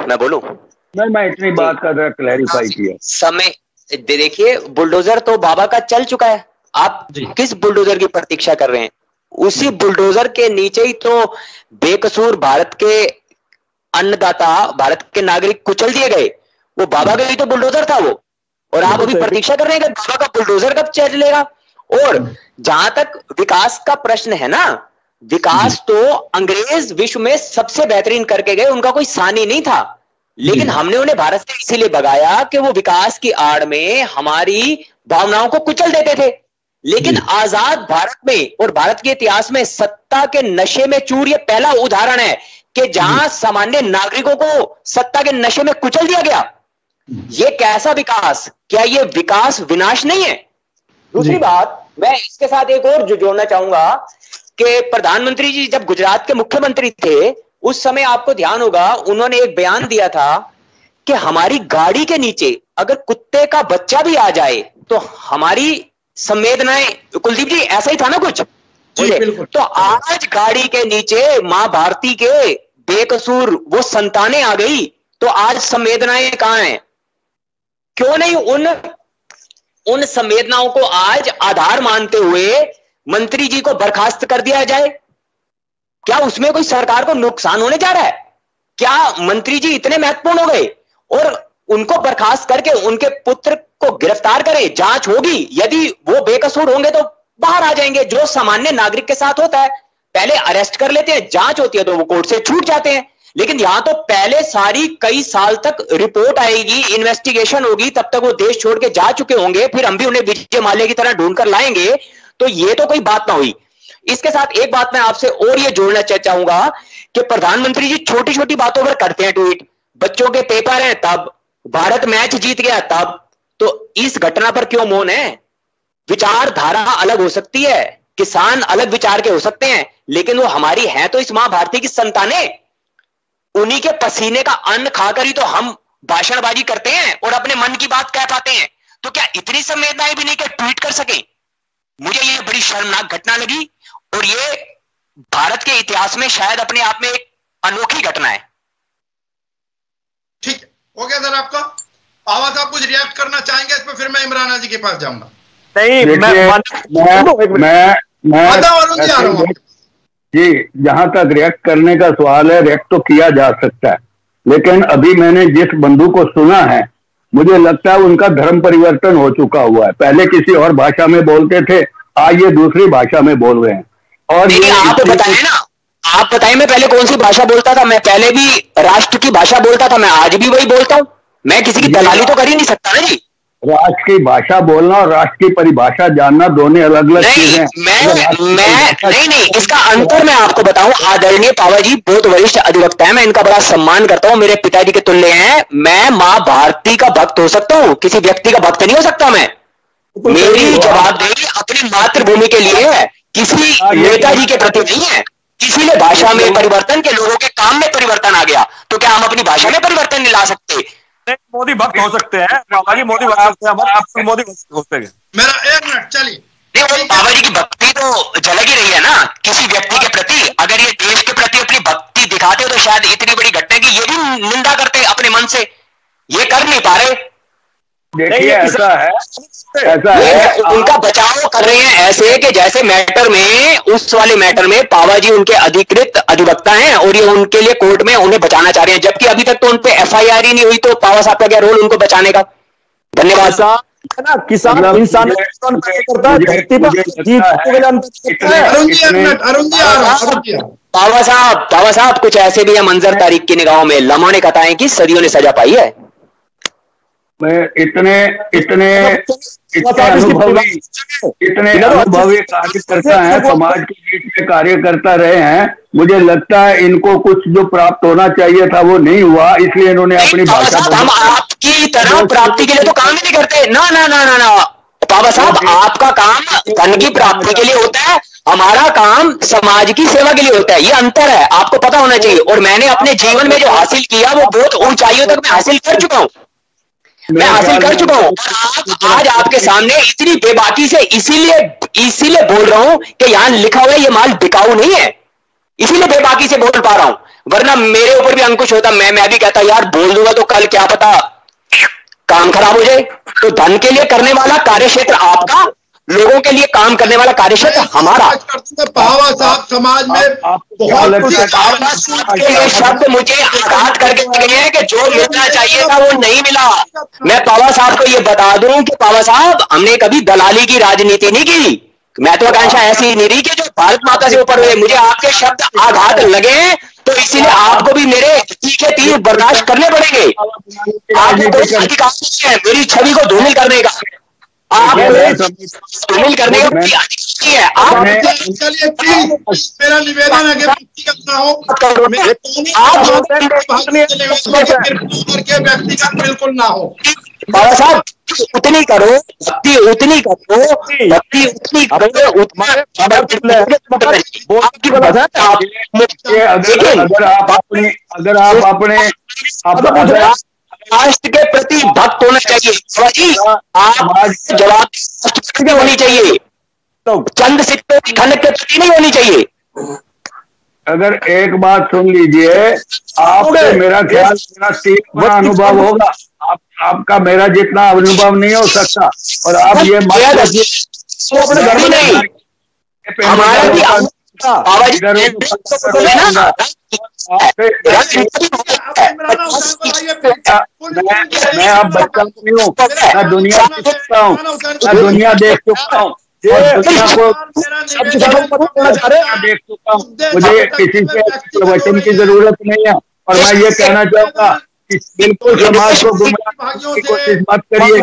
मैं बोलूं? मैं इतनी बात का जरा क्लैरिफाई किया। समय देखिए, बुलडोजर तो बाबा का चल चुका है, आप किस बुलडोजर की प्रतीक्षा कर रहे हैं? उसी बुलडोजर के नीचे ही तो बेकसूर भारत के अन्नदाता, भारत के नागरिक कुचल दिए गए। वो बाबा का ही तो बुलडोजर था वो, और आप अभी प्रतीक्षा कर रहे हैं कि बाबा का बुलडोजर कब चलेगा? और जहां तक विकास का प्रश्न है ना, विकास तो अंग्रेज विश्व में सबसे बेहतरीन करके गए, उनका कोई सानी नहीं था, लेकिन हमने उन्हें भारत से इसीलिए भगाया कि वो विकास की आड़ में हमारी भावनाओं को कुचल देते थे। लेकिन आजाद भारत में और भारत के इतिहास में सत्ता के नशे में चूर ये पहला उदाहरण है कि जहां सामान्य नागरिकों को सत्ता के नशे में कुचल दिया गया। ये कैसा विकास? क्या ये विकास विनाश नहीं है? दूसरी बात, मैं इसके साथ एक और जो जोड़ना चाहूंगा कि प्रधानमंत्री जी जब गुजरात के मुख्यमंत्री थे, उस समय आपको ध्यान होगा उन्होंने एक बयान दिया था कि हमारी गाड़ी के नीचे अगर कुत्ते का बच्चा भी आ जाए तो हमारी संवेदनाएं, कुलदीप जी ऐसा ही था ना कुछ? तो आज गाड़ी के नीचे मां भारती के बेकसूर वो संतानें आ गई, तो आज संवेदनाएं कहां हैं? क्यों नहीं उन संवेदनाओं को आज आधार मानते हुए मंत्री जी को बर्खास्त कर दिया जाए? क्या उसमें कोई सरकार को नुकसान होने जा रहा है? क्या मंत्री जी इतने महत्वपूर्ण हो गए? और उनको बर्खास्त करके उनके पुत्र को गिरफ्तार करें, जांच होगी, यदि वो बेकसूर होंगे तो बाहर आ जाएंगे, जो सामान्य नागरिक के साथ होता है। पहले अरेस्ट कर लेते हैं, जांच होती है तो वो कोर्ट से छूट जाते हैं। लेकिन यहां तो पहले सारी कई साल तक रिपोर्ट आएगी, इन्वेस्टिगेशन होगी, तब तक वो देश छोड़ के जा चुके होंगे, फिर हम भी उन्हें विजय माल्या की तरह ढूंढ कर लाएंगे। तो ये तो कोई बात ना हुई। इसके साथ एक बात मैं आपसे और ये जोड़ना चाहूंगा कि प्रधानमंत्री जी छोटी छोटी बातों पर करते हैं ट्वीट, बच्चों के पेपर हैं तब, भारत मैच जीत गया तब, तो इस घटना पर क्यों मौन है? विचारधारा अलग हो सकती है, किसान अलग विचार के हो सकते हैं, लेकिन वो हमारी हैं तो इस मां भारती की संतानें। उन्हीं के पसीने का अन्न खाकर ही तो हम भाषणबाजी करते हैं और अपने मन की बात कह पाते हैं। तो क्या इतनी संवेदनाएं भी नहीं कि ट्वीट कर सके? मुझे ये बड़ी शर्मनाक घटना लगी, और ये भारत के इतिहास में शायद अपने आप में एक अनोखी घटना है। ठीक है, हो गया सर आपका? आवाज आप कुछ रिएक्ट करना चाहेंगे इस पर, फिर मैं इमरान जी के पास जाऊंगा। नहीं, मैं जी, जहां तक रिएक्ट करने का सवाल है, रिएक्ट तो किया जा सकता है, लेकिन अभी मैंने जिस बंधु को सुना है, मुझे लगता है उनका धर्म परिवर्तन हो चुका हुआ है। पहले किसी और भाषा में बोलते थे, आज ये दूसरी भाषा में बोल रहे हैं। और ये आप बताएं ना, आप बताएं मैं पहले कौन सी भाषा बोलता था? मैं पहले भी राष्ट्र की भाषा बोलता था, मैं आज भी वही बोलता हूं। मैं किसी की दलाली तो कर ही नहीं सकता ना जी। राष्ट्र की भाषा बोलना और राष्ट्र की परिभाषा जानना दोनों अलग अलग चीजें। नहीं, इसका अंतर मैं आपको बताऊं। आदरणीय पावा जी बहुत वरिष्ठ अधिवक्ता है, मैं इनका बड़ा सम्मान करता हूं, मेरे पिताजी के तुल्य हैं। मैं मां भारती का भक्त हो सकता हूं, किसी व्यक्ति का भक्त नहीं हो सकता मैं। मेरी जवाबदेही अपनी मातृभूमि के लिए है, किसी नेताजी के प्रति नहीं है। इसीलिए भाषा में परिवर्तन के लोगों के काम में परिवर्तन आ गया। तो क्या हम अपनी भाषा में परिवर्तन नहीं ला सकते? मोदी भक्त हो सकते हैं, बाबा जी मोदी भक्त सकते हैं, आप मोदी भक्त हो सकते हैं। मेरा 1 मिनट चलिए। बाबा जी की भक्ति तो झलक ही रही है ना किसी व्यक्ति के प्रति। अगर ये देश के प्रति अपनी भक्ति दिखाते तो शायद इतनी बड़ी घटना की ये भी निंदा करते अपने मन से, ये कर नहीं पा रहे। देखिए ऐसा है उनका बचाव कर रहे हैं ऐसे कि जैसे मैटर में, उस वाले मैटर में पावा जी उनके अधिकृत अधिवक्ता हैं और ये उनके लिए कोर्ट में उन्हें बचाना चाह रहे हैं, जबकि अभी तक तो उन पे FIR ही नहीं हुई। तो पावा साहब का क्या रोल उनको बचाने का? धन्यवाद साहब। किसान इंसान करता है, धरती पर। पावा साहब कुछ ऐसे भी है मंजर तारीख की निगाहों में, लम्हों ने कताएं कि सदियों ने सजा पाई है। मैं इतने अनुभवी कार्यकर्ता हैं, समाज के बीच में कार्य करता रहे हैं, मुझे लगता है इनको कुछ जो प्राप्त होना चाहिए था वो नहीं हुआ, इसलिए इन्होंने अपनी भाषा। हम आपकी तरह प्राप्ति के लिए तो काम ही नहीं करते ना ना ना ना ना पावा साहब, आपका काम धन की प्राप्ति के लिए होता है, हमारा काम समाज की सेवा के लिए होता है। ये अंतर है, आपको पता होना चाहिए। और मैंने अपने जीवन में जो हासिल किया वो बहुत ऊंचाइयों तक मैं हासिल कर चुका हूं, मैं हासिल कर चुका हूं। आज आपके सामने इतनी बेबाकी से इसीलिए बोल रहा हूं कि यहां लिखा हुआ है ये माल बिकाऊ नहीं है, इसीलिए बेबाकी से बोल पा रहा हूं। वरना मेरे ऊपर भी अंकुश होता, मैं भी कहता यार बोल दूंगा तो कल क्या पता काम खराब हो जाए। तो धन के लिए करने वाला कार्यक्षेत्र आपका, लोगों के लिए काम करने वाला कार्यक्षेत्र हमारा। पावा साहब समाज में बहुत ये शब्द मुझे आघात करके लगे हैं कि जो मिलना चाहिए था वो नहीं मिला। मैं पावा साहब को ये बता दूं कि पावा साहब, हमने कभी दलाली की राजनीति नहीं की, महत्वाकांक्षा ऐसी नहीं रही कि जो भारत माता से ऊपर हुए। मुझे आपके शब्द आघात लगे तो इसीलिए आपको भी मेरे तीखे तीर बर्दाश्त करने पड़ेंगे। आपको कोई अधिकार नहीं है मेरी छवि को धूमिल करने का, आप धूमिल करने का कोई अधिकार नहीं है। आप मेरा निवेदन है कि व्यक्तिगत ना हो, व्यक्तिगत बिल्कुल ना हो। बाबा साहब उतनी करो, भक्ति उतनी करो, भक्ति उतनी करो, अगर आप अपने राष्ट्र के प्रति भक्त होना चाहिए, आप जवाब होनी चाहिए, चंद सिक्के खनक के प्रति नहीं होनी चाहिए। अगर एक बात सुन लीजिए, आपको मेरा ख्याल मेरा 3 गुना अनुभव होगा, आपका मेरा जितना अनुभव नहीं हो सकता। और आप ये अपने घर में नहीं, हमारा भी मैं अब बच्चा नहीं हूँ, मैं दुनिया देख चुका हूँ, मैं दुनिया देख चुका हूँ, दुनिया को देख चुका हूँ। मुझे किसी से वचन की जरूरत नहीं है। और मैं ये कहना चाहूंगा कि बिल्कुल समाज को गुमराह करने की कोशिश मत करिए।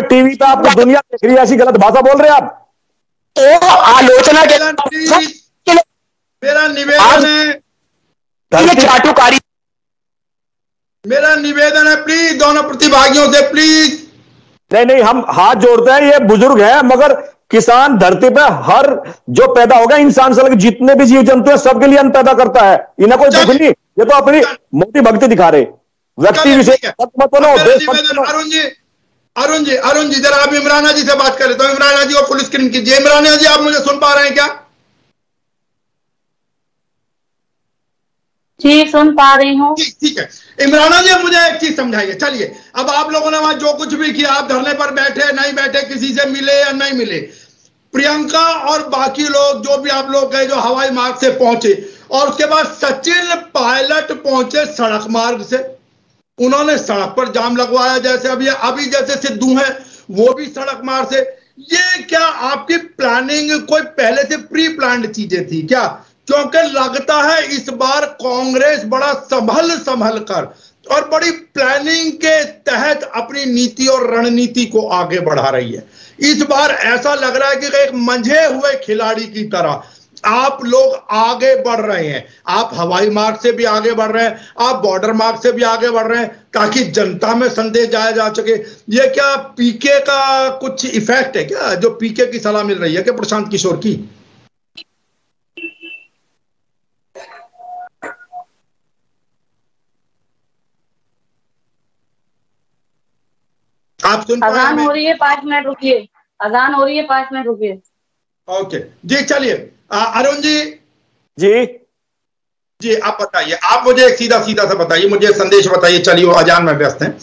टीवी पे आपको दुनिया देख रही है, ऐसी गलत भाषा बोल रहे हैं आप। तो आलोचना के मेरा निवेदन है, चाटुकारी, मेरा निवेदन है प्लीज दोनों प्रतिभागियों से प्लीज। नहीं, हम हाथ जोड़ते हैं, ये बुजुर्ग है, मगर किसान धरती पे हर जो पैदा होगा इंसान से लेकर जितने भी जीव जंतु हैं सबके लिए अन्न पैदा करता है। इन्हें कोई दुख नहीं, ये तो अपनी मोटी भक्ति दिखा रहे। व्यक्ति विशेष अरुण जी जरा आप इमराना जी से बात करें। तो इमराना जी को फुल स्क्रीन कीजिए। इमराना जी आप मुझे सुन पा रहे हैं क्या? जी सुन पा रही हूँ। ठीक है इमराना जी, मुझे एक चीज समझाइए। चलिए अब आप लोगों ने वहां जो कुछ भी किया, आप धरने पर बैठे नहीं बैठे, किसी से मिले या नहीं मिले, प्रियंका और बाकी लोग जो भी आप लोग गए जो हवाई मार्ग से पहुंचे, और उसके बाद सचिन पायलट पहुंचे सड़क मार्ग से, उन्होंने सड़क पर जाम लगवाया। जैसे अभी जैसे सिद्धू है वो भी सड़क मार्ग से। ये क्या आपकी प्लानिंग कोई पहले से प्री प्लान्ड चीजें थी क्या? क्योंकि लगता है इस बार कांग्रेस बड़ा संभल कर और बड़ी प्लानिंग के तहत अपनी नीति और रणनीति को आगे बढ़ा रही है। इस बार ऐसा लग रहा है कि एक मंझे हुए खिलाड़ी की तरह आप लोग आगे बढ़ रहे हैं। आप हवाई मार्ग से भी आगे बढ़ रहे हैं, आप बॉर्डर मार्ग से भी आगे बढ़ रहे हैं, ताकि जनता में संदेश जाया जा सके। ये क्या पीके का कुछ इफेक्ट है क्या, जो पीके की सलाह मिल रही है क्या प्रशांत किशोर की? आप सुन पा रहे हैं? अजान हो रही है, 5 मिनट रुकिए। अजान हो रही है, 5 मिनट रुकिए। ओके जी, चलिए अरुण जी जी आप बताइए। आप मुझे एक सीधा सा बताइए, मुझे संदेश बताइए। चलिए अजान में व्यस्त हैं,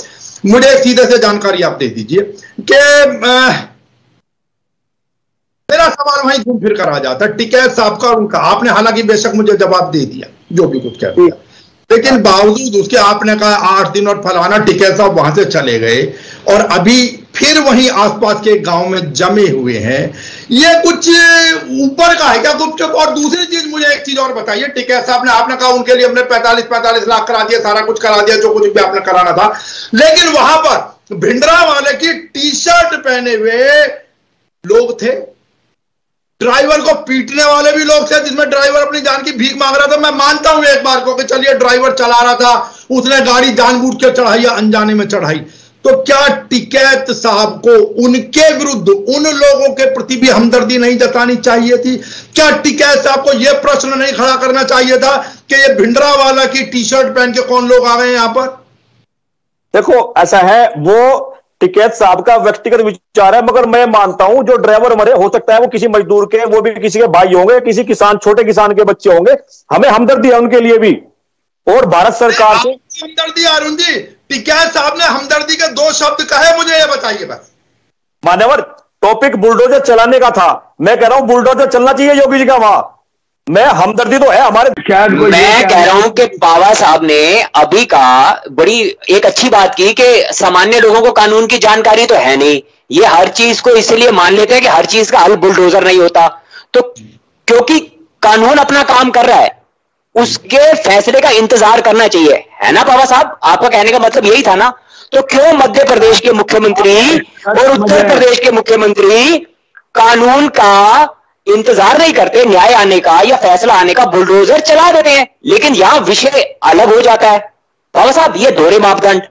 मुझे एक सीधे से जानकारी आप दे दीजिए कि मेरा सवाल वहीं घूम फिर कर आ जाता है टिकैत साहब का उनका। आपने हालांकि बेशक मुझे जवाब दे दिया जो भी कुछ कह दिया, लेकिन बावजूद उसके आपने कहा 8 दिन और फलाना, टिकैत साहब वहां से चले गए और अभी फिर वहीं आसपास के गांव में जमे हुए हैं। ये कुछ ऊपर का है क्या गुपचुप? और दूसरी चीज मुझे एक चीज और बताइए, टिकैत साहब ने आपने कहा उनके लिए हमने 45 लाख करा दिया, सारा कुछ करा दिया जो कुछ भी आपने कराना था, लेकिन वहां पर भिंडरा वाले की टी शर्ट पहने हुए लोग थे, ड्राइवर को पीटने वाले भी लोग थे, जिसमें ड्राइवर अपनी जान की भीख मांग रहा था। मैं मानता हूं एक बार को कि चलिए ड्राइवर चला रहा था, उसने गाड़ी जानबूझ के चढ़ाई या अनजाने में चढ़ाई, तो क्या टिकैत साहब को उनके विरुद्ध उन लोगों के प्रति भी हमदर्दी नहीं जतानी चाहिए थी? क्या टिकैत साहब को यह प्रश्न नहीं खड़ा करना चाहिए था कि ये भिंडरा वाला की टी शर्ट पहन के कौन लोग आ गए यहां पर? देखो ऐसा है, वो टिकैत साहब का व्यक्तिगत विचार है, मगर मैं मानता हूं जो ड्राइवर मरे हो सकता है वो किसी मजदूर के, वो भी किसी के भाई होंगे, किसी किसान, छोटे किसान के बच्चे होंगे, हमें हमदर्दी है उनके लिए भी। और भारत सरकार से हमदर्दी, अरुण जी टिकैत साहब ने हमदर्दी के 2 शब्द कहे, मुझे ये बताइए बस। मान्यवर, टॉपिक बुलडोजर चलाने का था, मैं कह रहा हूं बुलडोजर चलना चाहिए योगी जी का वहां, मैं हमदर्दी तो है हमारे। मैं कह रहा हूं कि बाबा साहब ने अभी का बड़ी एक अच्छी बात की कि सामान्य लोगों को कानून की जानकारी तो है नहीं, ये हर चीज को इसलिए मान लेते हैं कि हर चीज का हल बुलडोजर नहीं होता, तो क्योंकि कानून अपना काम कर रहा है उसके फैसले का इंतजार करना चाहिए, है ना बाबा साहब? आपका कहने का मतलब यही था ना? तो क्यों मध्य प्रदेश के मुख्यमंत्री और उत्तर प्रदेश के मुख्यमंत्री कानून का इंतजार नहीं करते, न्याय आने का या फैसला आने का, बुलडोजर चला देते हैं? लेकिन यहां विषय अलग हो जाता है बाबा साहब, ये दोहरे मापदंड।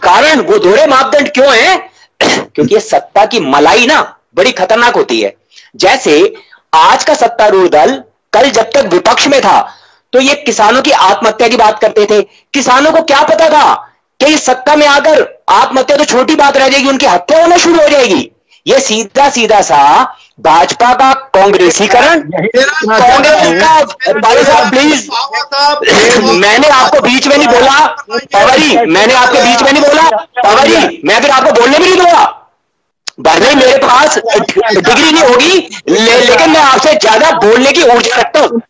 कारण वो दोहरे मापदंड क्यों है? क्योंकि ये सत्ता की मलाई ना बड़ी खतरनाक होती है। जैसे आज का सत्तारूढ़ दल कल जब तक विपक्ष में था तो ये किसानों की आत्महत्या की बात करते थे। किसानों को क्या पता था कि इस सत्ता में आकर आत्महत्या तो छोटी बात रह जाएगी, उनकी हत्या होना शुरू हो जाएगी। ये सीधा सीधा सा भाजपा का कांग्रेसीकरण, कांग्रेस का। भाई साहब प्लीज, मैंने आपको बीच में नहीं बोला पवार जी, मैंने आपके बीच में नहीं बोला पवार जी, मैं फिर आपको बोलने भी नहीं दूंगा। भले मेरे पास डिग्री नहीं होगी लेकिन मैं आपसे ज्यादा बोलने की ऊर्जा रखता हूँ।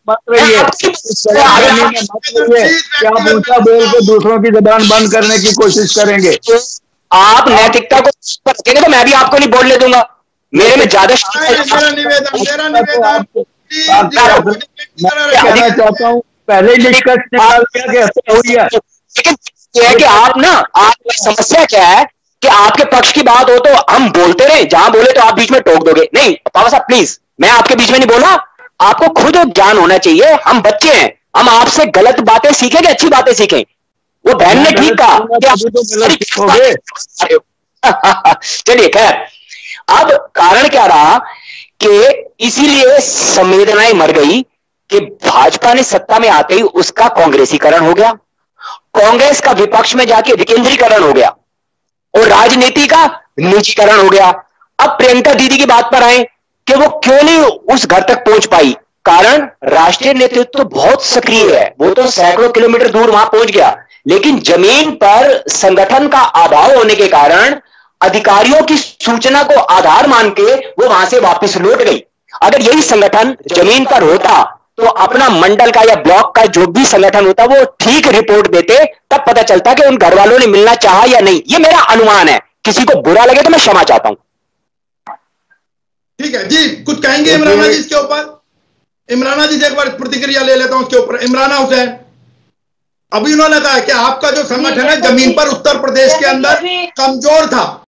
क्या पूछा बोल के दूसरों की जबान बंद करने की कोशिश करेंगे? आप नैतिकता को रखेंगे तो मैं भी आपको नहीं बोलने दूंगा। मेरे में ज्यादा कहना चाहता हूँ, पहले निष्कर्ष निकाल दिया कि हो गया। लेकिन यह है कि आप ना, आपकी समस्या क्या है कि आपके पक्ष की बात हो तो हम बोलते रहे, जहां बोले तो आप बीच में टोक दोगे। नहीं बाबा साहब प्लीज, मैं आपके बीच में नहीं बोला, आपको खुद ज्ञान होना चाहिए। हम बच्चे हैं, हम आपसे गलत बातें सीखें कि अच्छी बातें सीखें? वो बहन ने ठीक कहा कि चलिए खैर, अब कारण क्या रहा कि इसीलिए संवेदनाएं मर गई कि भाजपा ने सत्ता में आते ही उसका कांग्रेसीकरण हो गया, कांग्रेस का विपक्ष में जाके विकेंद्रीकरण हो गया और राजनीति का निजीकरण हो गया। अब प्रियंका दीदी की बात पर आए कि वो क्यों नहीं उस घर तक पहुंच पाई। कारण राष्ट्रीय नेतृत्व तो बहुत सक्रिय है, वो तो सैकड़ों किलोमीटर दूर वहां पहुंच गया, लेकिन जमीन पर संगठन का अभाव होने के कारण अधिकारियों की सूचना को आधार मान के वो वहां से वापस लौट गई। अगर यही संगठन जमीन पर होता तो अपना मंडल का या ब्लॉक का जो भी संगठन होता वो ठीक रिपोर्ट देते, तब पता चलता कि उन घर वालों ने मिलना चाहा या नहीं। ये मेरा अनुमान है, किसी को बुरा लगे तो मैं क्षमा चाहता हूं। ठीक है जी, कुछ कहेंगे इमराना जी इसके ऊपर? इमराना जी से एक बार प्रतिक्रिया ले लेता हूं इसके ऊपर। इमराना हुसैन, अभी उन्होंने कहा कि आपका जो संगठन है जमीन पर उत्तर प्रदेश के अंदर कमजोर था,